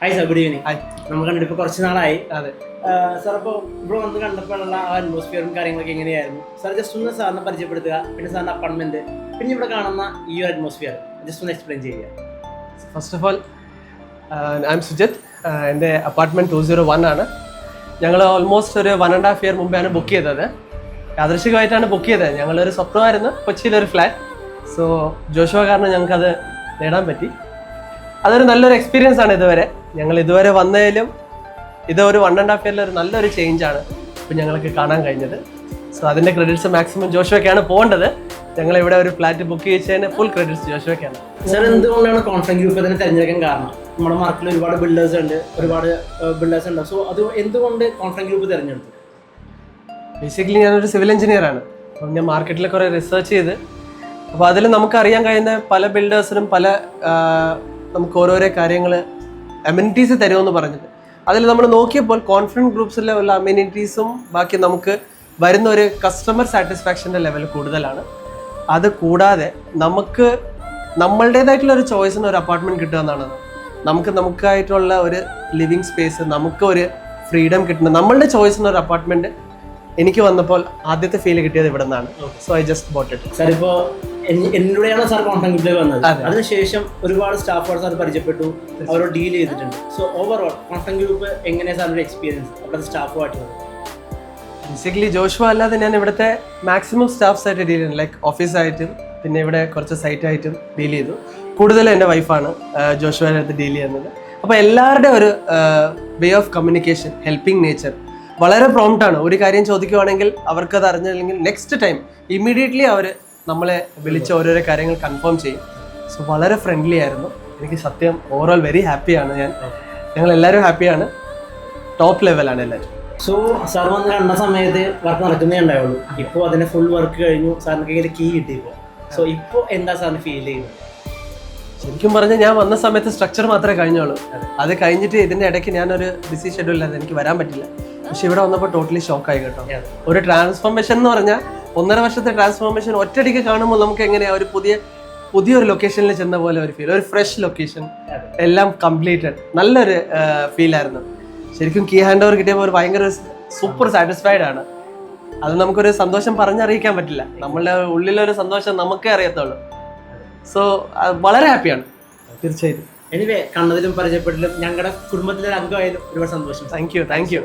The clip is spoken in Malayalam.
Hi sir, good evening. Hi. നമ്മൾ കണ്ടിട്ട് ഇപ്പോൾ കുറച്ച് നാളായി. അതെ സാർ, അപ്പോൾ ഇവിടെ വന്ന് കണ്ടപ്പോഴുള്ള ആ അറ്റ്മോസ്ഫിയറും കാര്യങ്ങളൊക്കെ എങ്ങനെയായിരുന്നു സാർ? ജസ്റ്റ് ഒന്ന് സാറിനെ പരിചയപ്പെടുത്തുക, പിന്നെ സാറിൻ്റെ അപ്പാർട്ട്മെന്റ്, പിന്നെ ഇവിടെ കാണുന്ന ഈ ഒരു അറ്റ്മോസ്ഫിയർ ജസ്റ്റ് ഒന്ന് എക്സ്പ്ലെയിൻ ചെയ്യുക. First of all I M Sujith. എൻ്റെ അപ്പാർട്ട്മെൻറ്റ് 201 ആണ്. ഞങ്ങൾ ഓൾമോസ്റ്റ് ഒരു 1.5 ഇയർ മുമ്പാണ് ബുക്ക് ചെയ്തത്. യാദൃശികമായിട്ടാണ് ബുക്ക് ചെയ്തത്. ഞങ്ങളൊരു സ്വപ്നമായിരുന്നു കൊച്ചിയിലൊരു ഫ്ലാറ്റ്. സോ ജോഷുവ കാരണം ഞങ്ങൾക്കത് നേടാൻ പറ്റി. അതൊരു നല്ലൊരു എക്സ്പീരിയൻസ് ആണ്. ഞങ്ങൾ ഇതുവരെ വന്നതിലും ഇത് ഒരു 1.5 ഇയറിൽ ഒരു നല്ലൊരു ചേഞ്ചാണ് ഇപ്പം ഞങ്ങൾക്ക് കാണാൻ കഴിഞ്ഞത്. സോ അതിൻ്റെ ക്രെഡിറ്റ്സ് മാക്സിമം ജോഷുവയ്ക്കാണ് പോകേണ്ടത്. ഞങ്ങളിവിടെ ഒരു ഫ്ലാറ്റ് ബുക്ക് ചെയ്തതിന് ഫുൾ ക്രെഡിറ്റ്സ് ജോഷുവയ്ക്കാണ്. സാർ, എന്തുകൊണ്ടാണ് കോൺഫ്രന്റ് ഗ്രൂപ്പ് തന്നെ തിരഞ്ഞെടുക്കാൻ കാരണം? നമ്മുടെ മാർക്കറ്റിൽ ഒരുപാട് ബിൽഡേഴ്സ് ഉണ്ട്. സോ അത് എന്തുകൊണ്ട് കോൺഫ്രന്റ് ഗ്രൂപ്പ് തിരഞ്ഞെടുത്തു? ബേസിക്കലി ഞാനൊരു സിവിൽ എഞ്ചിനീയർ ആണ്. അപ്പം ഞാൻ മാർക്കറ്റിൽ കുറേ റിസർച്ച് ചെയ്ത് അപ്പോൾ അതിൽ നമുക്കറിയാൻ കഴിയുന്ന പല ബിൽഡേഴ്സിനും നമുക്ക് ഓരോരോ കാര്യങ്ങൾ അമ്യൂണിറ്റീസ് തരുമെന്ന് പറഞ്ഞിട്ട് അതിൽ നമ്മൾ നോക്കിയപ്പോൾ കോൺഫിഡൻറ്റ് ഗ്രൂപ്പ്സിലെ ഉള്ള അമ്യൂണിറ്റീസും ബാക്കി നമുക്ക് വരുന്ന ഒരു കസ്റ്റമർ സാറ്റിസ്ഫാക്ഷൻ്റെ ലെവൽ കൂടുതലാണ്. അത് കൂടാതെ നമുക്ക് നമ്മളുടേതായിട്ടുള്ള ഒരു ചോയ്സിന് ഒരു അപ്പാർട്ട്മെൻറ്റ് കിട്ടുക എന്നാണ്. നമുക്കായിട്ടുള്ള ഒരു ലിവിങ് സ്പേസ്, നമുക്ക് ഒരു ഫ്രീഡം കിട്ടുന്നത്, നമ്മളുടെ ചോയ്സിന് ഒരു അപ്പാർട്ട്മെൻറ്റ് എനിക്ക് വന്നപ്പോൾ ആദ്യത്തെ ഫീൽ കിട്ടിയത് ഇവിടെ നിന്നാണ്. So I just boat it. Sir, ഇപ്പോൾ എന്നിലൂടെയാണ് സാർ കോൺഫ്രന്റ് ഗ്രൂപ്പിലേക്ക് വന്നത്. അതിനുശേഷം ഒരുപാട് സ്റ്റാഫുകൾ സാർ പരിചയപ്പെട്ടു, അവരോട് ഡീൽ ചെയ്തിട്ടുണ്ട്. സോ ഓവറോൾ കോൺഫ്രന്റ് ഗ്രൂപ്പ് എങ്ങനെയാണ് സാറിൻ്റെ എക്സ്പീരിയൻസ് അവിടുത്തെ സ്റ്റാഫുമായിട്ടുള്ളത്? ബേസിക്കലി ജോഷുവ അല്ലാതെ ഞാൻ ഇവിടുത്തെ മാക്സിമം സ്റ്റാഫ്സ് ആയിട്ട് ഡീൽ ചെയ്യുന്നു. ലൈക്ക് ഓഫീസായിട്ടും പിന്നെ ഇവിടെ കുറച്ച് സൈറ്റായിട്ടും ഡീൽ ചെയ്തു. കൂടുതലും എൻ്റെ വൈഫാണ് ജോഷുവായിട്ട് ഡീൽ ചെയ്യുന്നത്. അപ്പോൾ എല്ലാവരുടെയും ഒരു way of communication, helping nature വളരെ പ്രോംപ്റ്റാണ്. ഒരു കാര്യം ചോദിക്കുവാണെങ്കിൽ അവർക്കത് അറിഞ്ഞില്ലെങ്കിൽ നെക്സ്റ്റ് ടൈം ഇമ്മീഡിയറ്റ്ലി അവർ നമ്മളെ വിളിച്ച് ഓരോരോ കാര്യങ്ങൾ കൺഫേം ചെയ്യും. സോ വളരെ ഫ്രണ്ട്ലി ആയിരുന്നു. എനിക്ക് സത്യം ഓവറോൾ വെരി ഹാപ്പിയാണ്. ഞങ്ങളെല്ലാവരും ഹാപ്പിയാണ്. ടോപ്പ് ലെവലാണ് എല്ലാവരും. സോ സാർ വന്ന് കണ്ട സമയത്ത് വർക്ക് നടക്കുന്നേ ഉണ്ടാവുള്ളൂ. ഇപ്പോൾ അതിൻ്റെ ഫുൾ വർക്ക് കഴിഞ്ഞു, സാറിന് കയ്യിൽ കീ കിട്ടിയപ്പോൾ. സോ ഇപ്പോൾ എന്താ സാറിന് ഫീൽ ചെയ്യുന്നത്? ശരിക്കും പറഞ്ഞാൽ ഞാൻ വന്ന സമയത്ത് സ്ട്രക്ചർ മാത്രമേ കഴിഞ്ഞുള്ളൂ. അത് കഴിഞ്ഞിട്ട് ഇതിൻ്റെ ഇടയ്ക്ക് ഞാനൊരു ബിസി ഷെഡ്യൂളിലായിരുന്നു, എനിക്ക് വരാൻ പറ്റില്ല. പക്ഷെ ഇവിടെ വന്നപ്പോൾ ടോട്ടലി ഷോക്കായി കേട്ടോ. ഒരു ട്രാൻസ്ഫോർമേഷൻ എന്ന് പറഞ്ഞാൽ 1.5 വർഷത്തെ ട്രാൻസ്ഫോർമേഷൻ ഒറ്റയടിക്ക് കാണുമ്പോൾ നമുക്ക് എങ്ങനെയാണ് ഒരു പുതിയൊരു ലൊക്കേഷനിൽ ചെന്ന പോലെ ഒരു ഫീൽ, ഒരു ഫ്രഷ് ലൊക്കേഷൻ, എല്ലാം കംപ്ലീറ്റഡ്, നല്ലൊരു ഫീലായിരുന്നു. ശരിക്കും കീ ഹാൻഡ് ഓവർ കിട്ടിയപ്പോൾ ഒരു ഭയങ്കര സൂപ്പർ സാറ്റിസ്ഫൈഡ് ആണ്. അത് നമുക്കൊരു സന്തോഷം പറഞ്ഞറിയിക്കാൻ പറ്റില്ല. നമ്മളുടെ ഉള്ളിലൊരു സന്തോഷം നമുക്കേ അറിയത്തുള്ളൂ. സോ വളരെ ഹാപ്പിയാണ് തീർച്ചയായിട്ടും. എനിവേ, കണ്ടതിലും പരിചയപ്പെട്ടിലും ഞങ്ങളുടെ കുടുംബത്തിലെ ഒരു അംഗമായാലും ഒരുപാട് സന്തോഷം. Thank you.